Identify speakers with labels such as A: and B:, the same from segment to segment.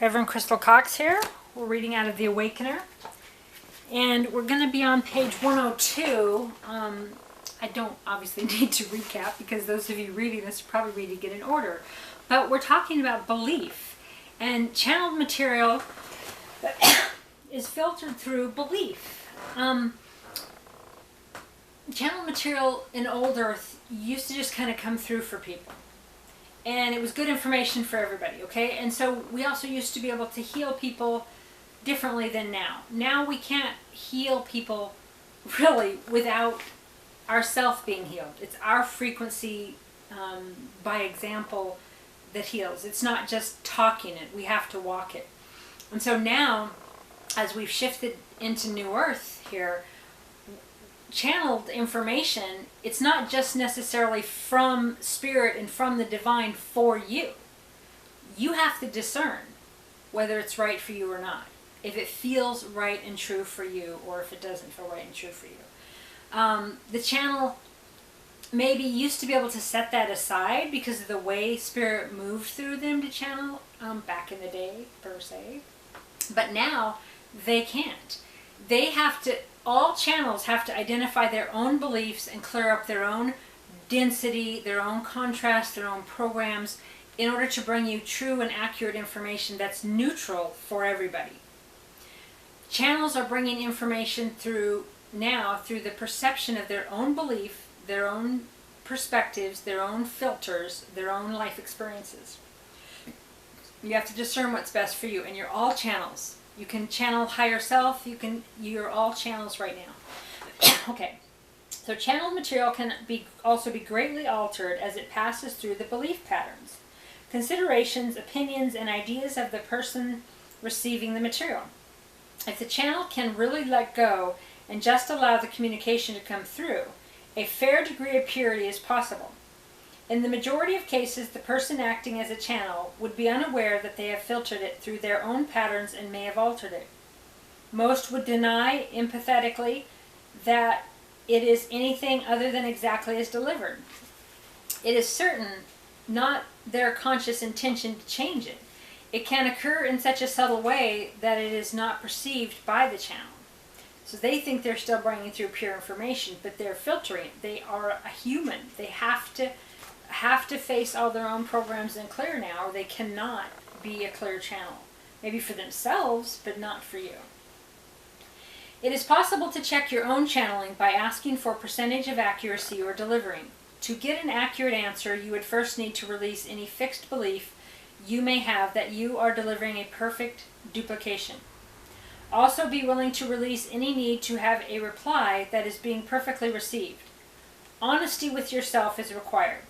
A: Reverend Crystal Cox here. We're reading out of the Awakener. And we're going to be on page 102. I don't obviously need to recap because those of you reading this are probably reading it in order. But we're talking about belief. And channeled material is filtered through belief. Channeled material in Old Earth used to just kind of come through for people. And it was good information for everybody, okay? And so we also used to be able to heal people differently than now. Now we can't heal people really without ourself being healed. It's our frequency by example that heals. It's not just talking it. We have to walk it. And so now, as we've shifted into New Earth here, channeled information, it's not just necessarily from spirit and from the divine for you. You have to discern whether it's right for you or not. If it feels right and true for you, or if it doesn't feel right and true for you. The channel maybe used to be able to set that aside because of the way spirit moved through them to channel back in the day, per se. But now they can't. They have to, all channels have to identify their own beliefs and clear up their own density, their own contrast, their own programs in order to bring you true and accurate information that's neutral for everybody. Channels are bringing information through now through the perception of their own belief, their own perspectives, their own filters, their own life experiences. You have to discern what's best for you, and you're all channels. You can channel higher self, you're all channels right now. Okay, so channeled material can also be greatly altered as it passes through the belief patterns, considerations, opinions, and ideas of the person receiving the material. If the channel can really let go and just allow the communication to come through, a fair degree of purity is possible. In the majority of cases, the person acting as a channel would be unaware that they have filtered it through their own patterns and may have altered it. Most would deny empathetically that it is anything other than exactly as delivered. It is certain not their conscious intention to change it. It can occur in such a subtle way that it is not perceived by the channel. So they think they're still bringing through pure information, but they're filtering. They are a human. They have to face all their own programs and clear now, or they cannot be a clear channel. Maybe for themselves, but not for you. It is possible to check your own channeling by asking for percentage of accuracy you are delivering. To get an accurate answer, you would first need to release any fixed belief you may have that you are delivering a perfect duplication. Also be willing to release any need to have a reply that is being perfectly received. Honesty with yourself is required.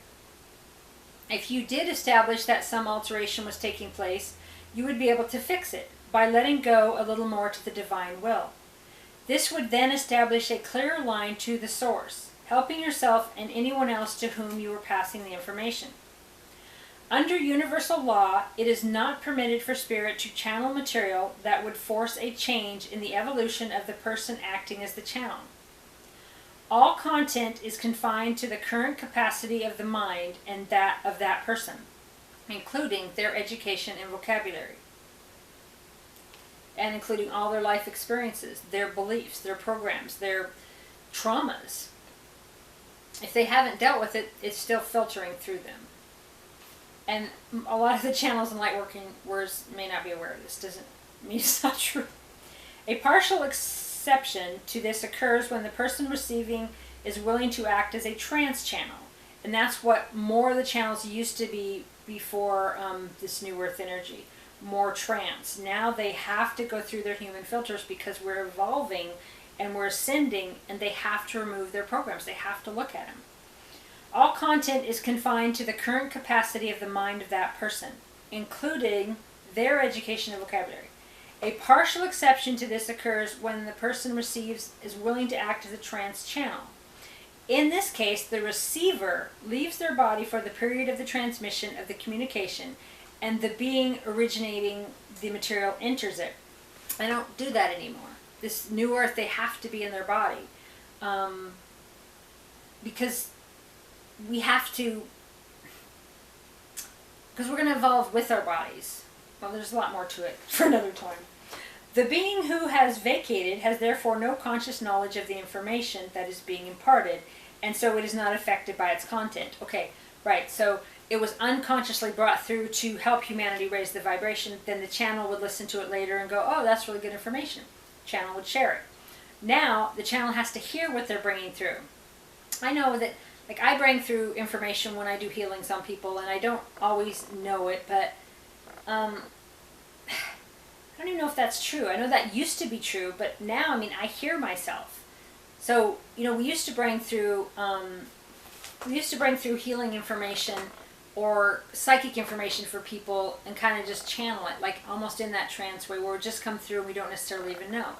A: If you did establish that some alteration was taking place, you would be able to fix it by letting go a little more to the divine will. This would then establish a clearer line to the source, helping yourself and anyone else to whom you were passing the information. Under universal law, it is not permitted for spirit to channel material that would force a change in the evolution of the person acting as the channel. All content is confined to the current capacity of the mind and that of that person, including their education and vocabulary, and including all their life experiences, their beliefs, their programs, their traumas. If they haven't dealt with it, it's still filtering through them. And a lot of the channels in light working words may not be aware of this. Doesn't mean it's not true. A partial exception to this occurs when the person receiving is willing to act as a trance channel. And that's what more of the channels used to be before this New Earth energy. More trance. Now they have to go through their human filters because we're evolving and we're ascending, and they have to remove their programs. They have to look at them. All content is confined to the current capacity of the mind of that person, including their education and vocabulary. A partial exception to this occurs when the person receives is willing to act as a trance channel. In this case, the receiver leaves their body for the period of the transmission of the communication, and the being originating the material enters it. I don't do that anymore. This New Earth, they have to be in their body. Because we have to, because we're going to evolve with our bodies. well, there's a lot more to it for another time. The being who has vacated has therefore no conscious knowledge of the information that is being imparted, and so it is not affected by its content. Okay, right, so it was unconsciously brought through to help humanity raise the vibration. Then the channel would listen to it later and go, oh, that's really good information. Channel would share it. Now the channel has to hear what they're bringing through. I know that, like, I bring through information when I do healings on people, and I don't always know it, but I don't even know if that's true. I know that used to be true, but now, I mean, I hear myself. So, you know, we used to bring through healing information or psychic information for people and kind of just channel it, like almost in that trance way where it just come through and we don't necessarily even know.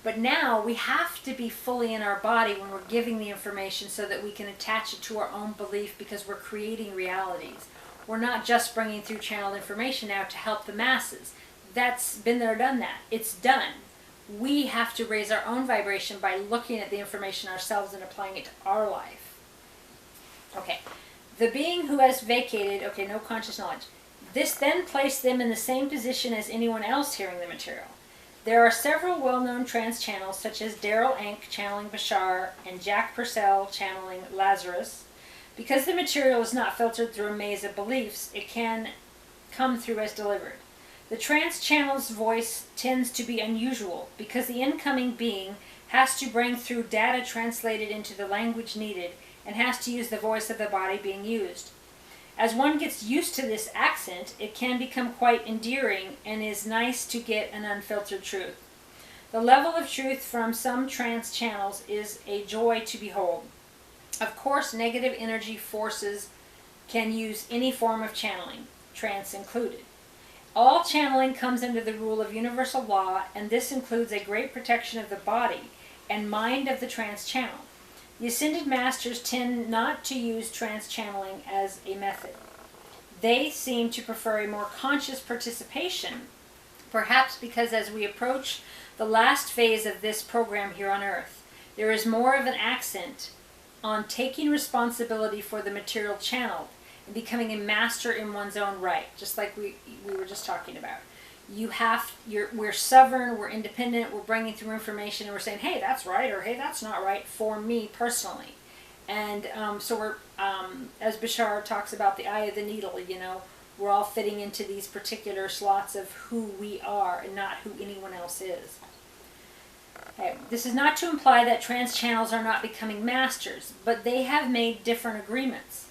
A: But now we have to be fully in our body when we're giving the information so that we can attach it to our own belief, because we're creating realities. We're not just bringing through channeled information now to help the masses. That's been there, done that. It's done. We have to raise our own vibration by looking at the information ourselves and applying it to our life. Okay. The being who has vacated, okay, no conscious knowledge. This then placed them in the same position as anyone else hearing the material. There are several well-known trance channels, such as Daryl Ank channeling Bashar and Jack Purcell channeling Lazarus. Because the material is not filtered through a maze of beliefs, it can come through as delivered. The trance channel's voice tends to be unusual because the incoming being has to bring through data translated into the language needed and has to use the voice of the body being used. As one gets used to this accent, it can become quite endearing and is nice to get an unfiltered truth. The level of truth from some trance channels is a joy to behold. Of course, negative energy forces can use any form of channeling, trance included. All channeling comes under the rule of universal law, and this includes a great protection of the body and mind of the trance channel. The Ascended Masters tend not to use trance channeling as a method. They seem to prefer a more conscious participation, perhaps because as we approach the last phase of this program here on Earth, there is more of an accent on taking responsibility for the material channeled and becoming a master in one's own right, just like we were just talking about. We're sovereign, we're independent, we're bringing through information, and we're saying, hey, that's right, or hey, that's not right, for me personally. And so we're, as Bashar talks about the eye of the needle, you know, we're all fitting into these particular slots of who we are and not who anyone else is. Okay. This is not to imply that trance channels are not becoming masters, but they have made different agreements.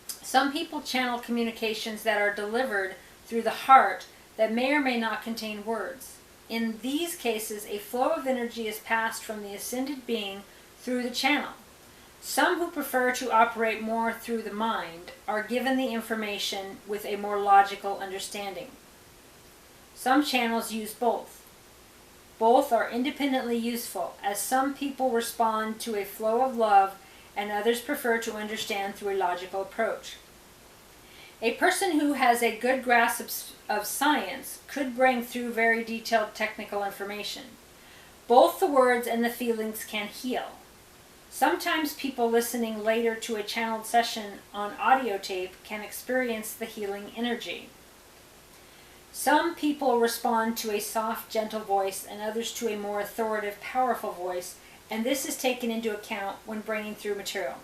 A: Some people channel communications that are delivered through the heart that may or may not contain words. In these cases, a flow of energy is passed from the ascended being through the channel. Some who prefer to operate more through the mind are given the information with a more logical understanding. Some channels use both. Both are independently useful, as some people respond to a flow of love and others prefer to understand through a logical approach. A person who has a good grasp of science could bring through very detailed technical information. Both the words and the feelings can heal. Sometimes people listening later to a channeled session on audio tape can experience the healing energy. Some people respond to a soft, gentle voice and others to a more authoritative, powerful voice, and this is taken into account when bringing through material.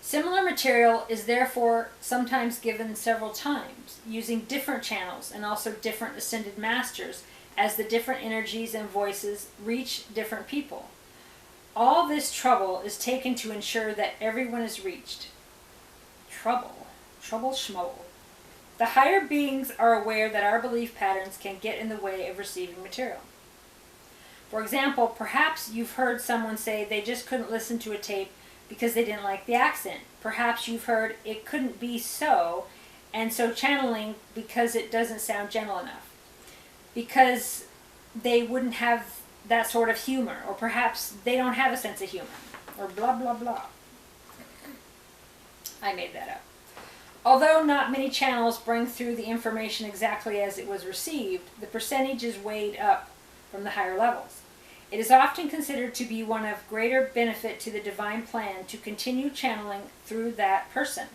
A: Similar material is therefore sometimes given several times, using different channels and also different ascended masters as the different energies and voices reach different people. All this trouble is taken to ensure that everyone is reached. Trouble schmobble. The higher beings are aware that our belief patterns can get in the way of receiving material. For example, perhaps you've heard someone say they just couldn't listen to a tape because they didn't like the accent. Perhaps you've heard it couldn't be so, and so channeling because it doesn't sound gentle enough. Because they wouldn't have that sort of humor, or perhaps they don't have a sense of humor, or blah, blah, blah. I made that up. Although not many channels bring through the information exactly as it was received, the percentage is weighed up from the higher levels. It is often considered to be one of greater benefit to the divine plan to continue channeling through that person.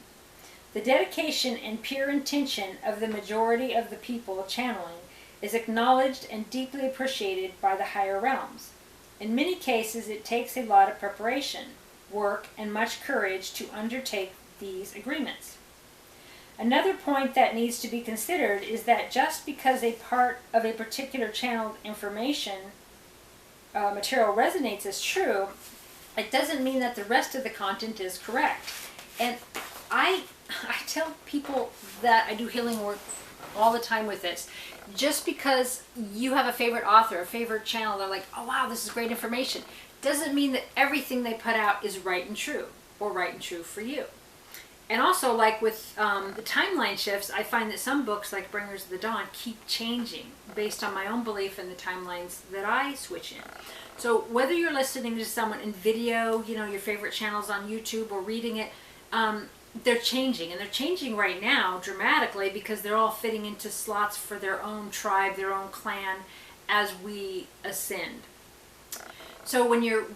A: The dedication and pure intention of the majority of the people channeling is acknowledged and deeply appreciated by the higher realms. In many cases, it takes a lot of preparation, work, and much courage to undertake these agreements. Another point that needs to be considered is that just because a part of a particular channeled information material resonates as true, it doesn't mean that the rest of the content is correct. And I tell people that I do healing work all the time with this. Just because you have a favorite author, a favorite channel, they're like, oh wow, this is great information, doesn't mean that everything they put out is right and true, or right and true for you. And also, like with the timeline shifts, I find that some books, like Bringers of the Dawn, keep changing based on my own belief in the timelines that I switch in. So whether you're listening to someone in video, you know, your favorite channels on YouTube, or reading it, they're changing. And they're changing right now dramatically because they're all fitting into slots for their own tribe, their own clan, as we ascend. So when you're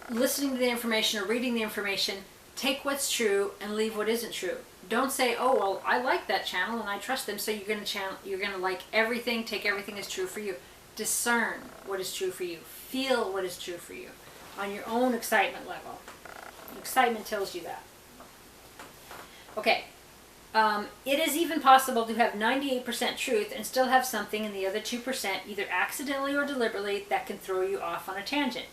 A: listening to the information or reading the information, take what's true and leave what isn't true. Don't say, oh, well, I like that channel and I trust them, so you're going to like everything, take everything as true for you. Discern what is true for you. Feel what is true for you on your own excitement level. Excitement tells you that. Okay. It is even possible to have 98% truth and still have something in the other 2%, either accidentally or deliberately, that can throw you off on a tangent.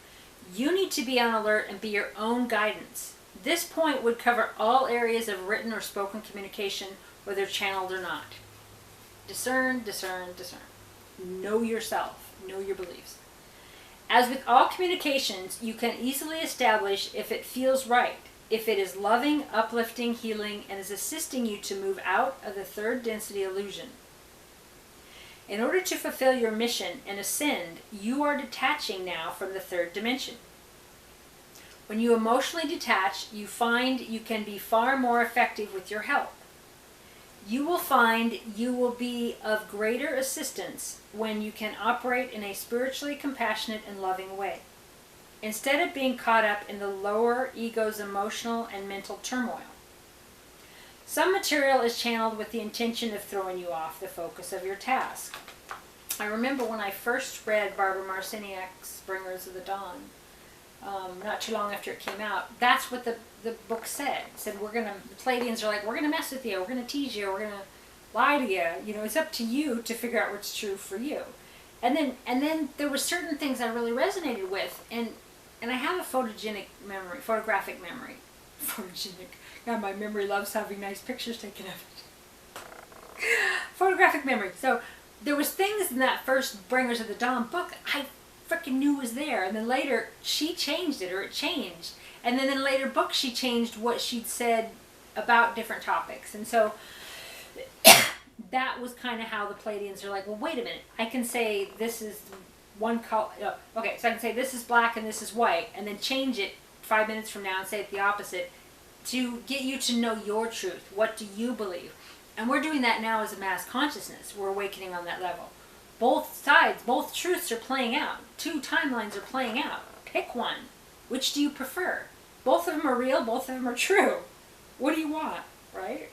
A: You need to be on alert and be your own guidance. This point would cover all areas of written or spoken communication, whether channeled or not. Discern, discern, discern. Know yourself. Know your beliefs. As with all communications, you can easily establish if it feels right, if it is loving, uplifting, healing, and is assisting you to move out of the third density illusion. In order to fulfill your mission and ascend, you are detaching now from the third dimension. When you emotionally detach, you find you can be far more effective with your help. You will find you will be of greater assistance when you can operate in a spiritually compassionate and loving way, instead of being caught up in the lower ego's emotional and mental turmoil. Some material is channeled with the intention of throwing you off the focus of your task. I remember when I first read Barbara Marciniak's Bringers of the Dawn, not too long after it came out, that's what the book said. It said, the Pleiadians are like, we're going to mess with you, we're going to tease you, we're going to lie to you. You know, it's up to you to figure out what's true for you. And then there were certain things I really resonated with, and I have a photographic memory. Photogenic. God, my memory loves having nice pictures taken of it. Photographic memory. So there was things in that first Bringers of the Dawn book I freaking knew was there, and then later she changed it, or it changed, and then in later books she changed what she'd said about different topics. And so that was kind of how the Pleiadians are like, well, wait a minute, I can say this is one color, okay, so I can say this is black and this is white, and then change it 5 minutes from now and say it the opposite, to get you to know your truth. What do you believe? And we're doing that now as a mass consciousness. We're awakening on that level. Both sides, both truths are playing out. Two timelines are playing out. Pick one. Which do you prefer? Both of them are real, both of them are true. What do you want, right?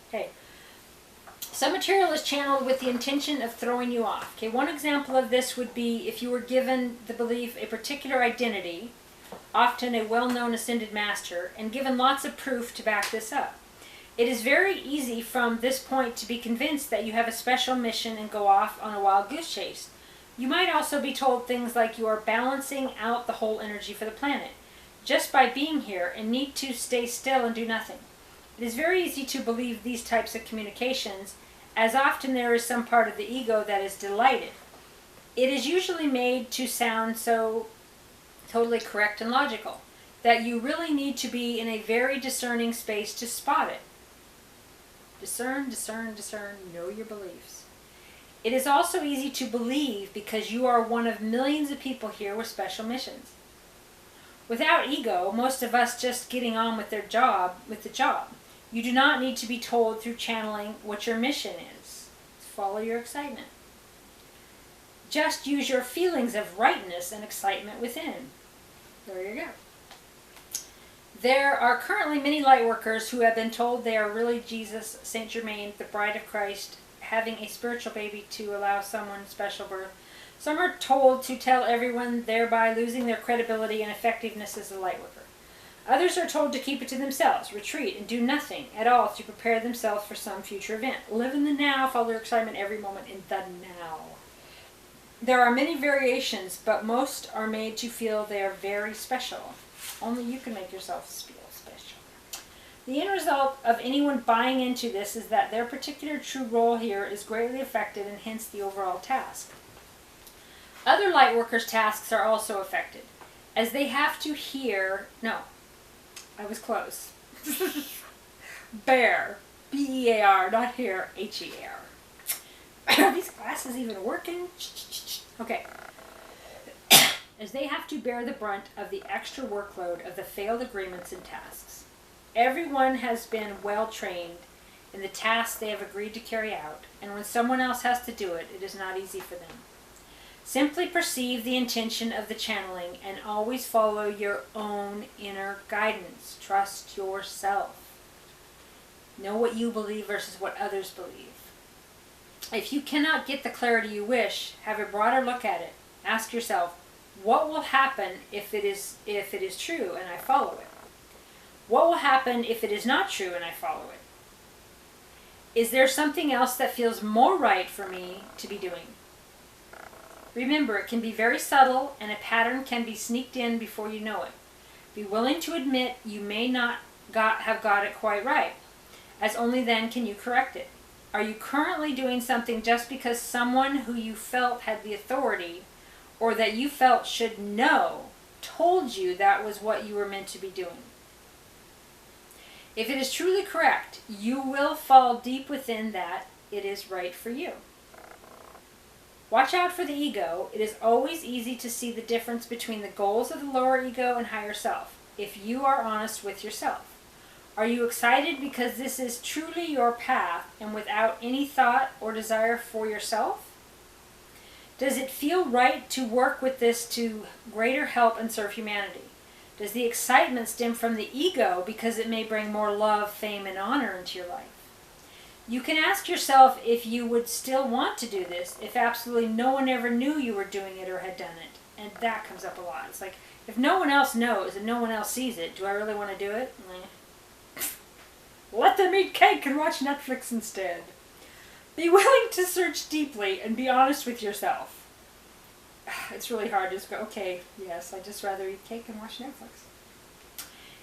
A: Okay. Some material is channeled with the intention of throwing you off. Okay, one example of this would be if you were given the belief a particular identity, often a well-known ascended master, and given lots of proof to back this up. It is very easy from this point to be convinced that you have a special mission and go off on a wild goose chase. You might also be told things like you are balancing out the whole energy for the planet, just by being here, and need to stay still and do nothing. It is very easy to believe these types of communications, as often there is some part of the ego that is delighted. It is usually made to sound so totally correct and logical that you really need to be in a very discerning space to spot it. Discern, discern, discern, know your beliefs. It is also easy to believe because you are one of millions of people here with special missions. Without ego, most of us just getting on with the job. You do not need to be told through channeling what your mission is. Follow your excitement. Just use your feelings of rightness and excitement within. There you go. There are currently many light workers who have been told they are really Jesus, Saint Germain, the bride of Christ, having a spiritual baby to allow someone special birth. Some are told to tell everyone, thereby losing their credibility and effectiveness as a light worker. Others are told to keep it to themselves, retreat, and do nothing at all to prepare themselves for some future event. Live in the now, follow your excitement every moment in the now. There are many variations, but most are made to feel they are very special. Only you can make yourself feel special. The end result of anyone buying into this is that their particular true role here is greatly affected, and hence the overall task. Other light workers' tasks are also affected, as they have to hear... No, I was close. Bear. B-E-A-R, not hear. H-E-A-R. Are these glasses even working? Okay. As they have to bear the brunt of the extra workload of the failed agreements and tasks. Everyone has been well trained in the tasks they have agreed to carry out, and when someone else has to do it, it is not easy for them. Simply perceive the intention of the channeling and always follow your own inner guidance. Trust yourself. Know what you believe versus what others believe. If you cannot get the clarity you wish, have a broader look at it. Ask yourself, what will happen if it is true and I follow it? What will happen if it is not true and I follow it? Is there something else that feels more right for me to be doing? Remember, it can be very subtle, and a pattern can be sneaked in before you know it. Be willing to admit you may not have got it quite right, as only then can you correct it. Are you currently doing something just because someone who you felt had the authority, or that you felt should know, told you that was what you were meant to be doing? If it is truly correct, you will fall deep within that it is right for you. Watch out for the ego. It is always easy to see the difference between the goals of the lower ego and higher self, if you are honest with yourself. Are you excited because this is truly your path and without any thought or desire for yourself? Does it feel right to work with this to greater help and serve humanity? Does the excitement stem from the ego because it may bring more love, fame, and honor into your life? You can ask yourself if you would still want to do this if absolutely no one ever knew you were doing it or had done it. And that comes up a lot. It's like, if no one else knows and no one else sees it, do I really want to do it? Let them eat cake and watch Netflix instead. Be willing to search deeply and be honest with yourself. It's really hard to just go, okay, yes, I'd just rather eat cake and watch Netflix.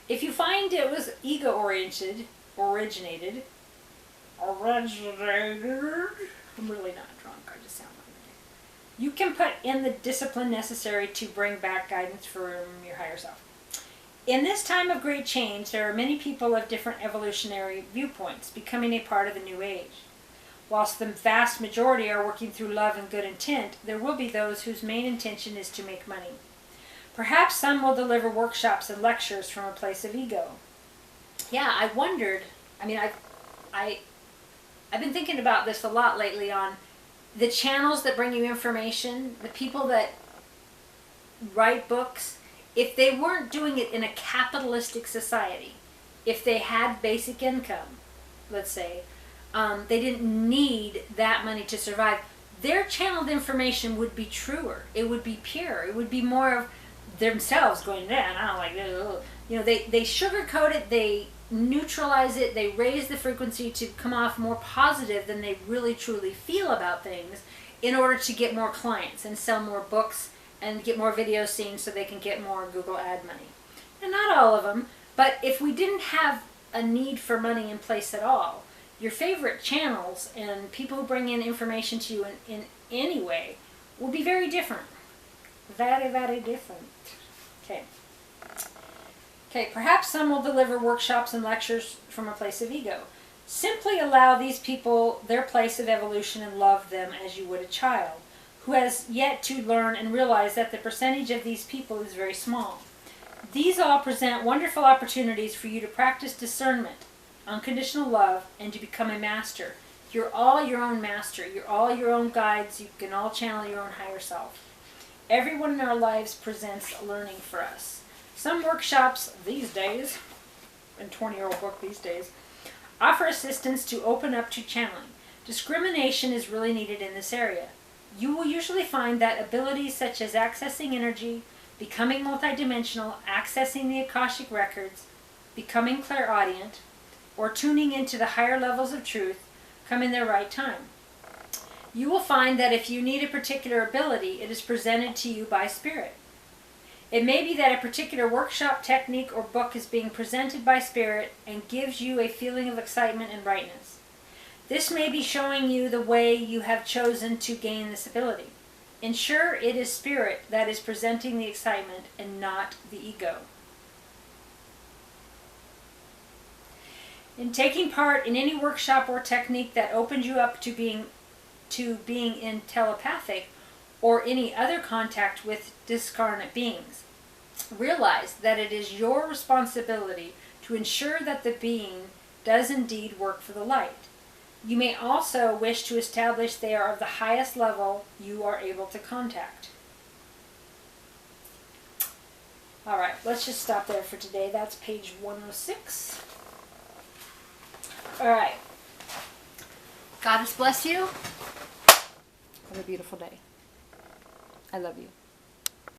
A: If you find it was ego-originated, I'm really not drunk, I just sound like it. You can put in the discipline necessary to bring back guidance from your higher self. In this time of great change, there are many people of different evolutionary viewpoints becoming a part of the new age. Whilst the vast majority are working through love and good intent, there will be those whose main intention is to make money. Perhaps some will deliver workshops and lectures from a place of ego. Yeah, I wondered, I've been thinking about this a lot lately on the channels that bring you information, the people that write books. If they weren't doing it in a capitalistic society, if they had basic income, let's say, they didn't need that money to survive, their channeled information would be truer. It would be pure. It would be more of themselves going, man, I don't like this. You know, they sugarcoat it, they neutralize it, they raise the frequency to come off more positive than they really truly feel about things in order to get more clients and sell more books and get more videos seen so they can get more Google ad money. And not all of them, but if we didn't have a need for money in place at all, your favorite channels and people who bring in information to you in any way will be very different. Very, very different. Okay, perhaps some will deliver workshops and lectures from a place of ego. Simply allow these people their place of evolution and love them as you would a child who has yet to learn and realize that the percentage of these people is very small. These all present wonderful opportunities for you to practice discernment, unconditional love, and to become a master. You're all your own master. You're all your own guides. You can all channel your own higher self. Everyone in our lives presents learning for us. Some workshops these days 120-year-old book these days. Offer assistance to open up to channeling. Discrimination is really needed in this area. You will usually find that abilities such as accessing energy, becoming multidimensional, accessing the Akashic records, becoming clairaudient, or tuning into the higher levels of truth come in their right time. You will find that if you need a particular ability, it is presented to you by Spirit. It may be that a particular workshop, technique, or book is being presented by Spirit and gives you a feeling of excitement and brightness. This may be showing you the way you have chosen to gain this ability. Ensure it is Spirit that is presenting the excitement and not the ego. In taking part in any workshop or technique that opens you up to being in telepathic or any other contact with discarnate beings, realize that it is your responsibility to ensure that the being does indeed work for the light. You may also wish to establish they are of the highest level you are able to contact. All right, let's just stop there for today. That's page 106. All right. Goddess bless you. Have a beautiful day. I love you.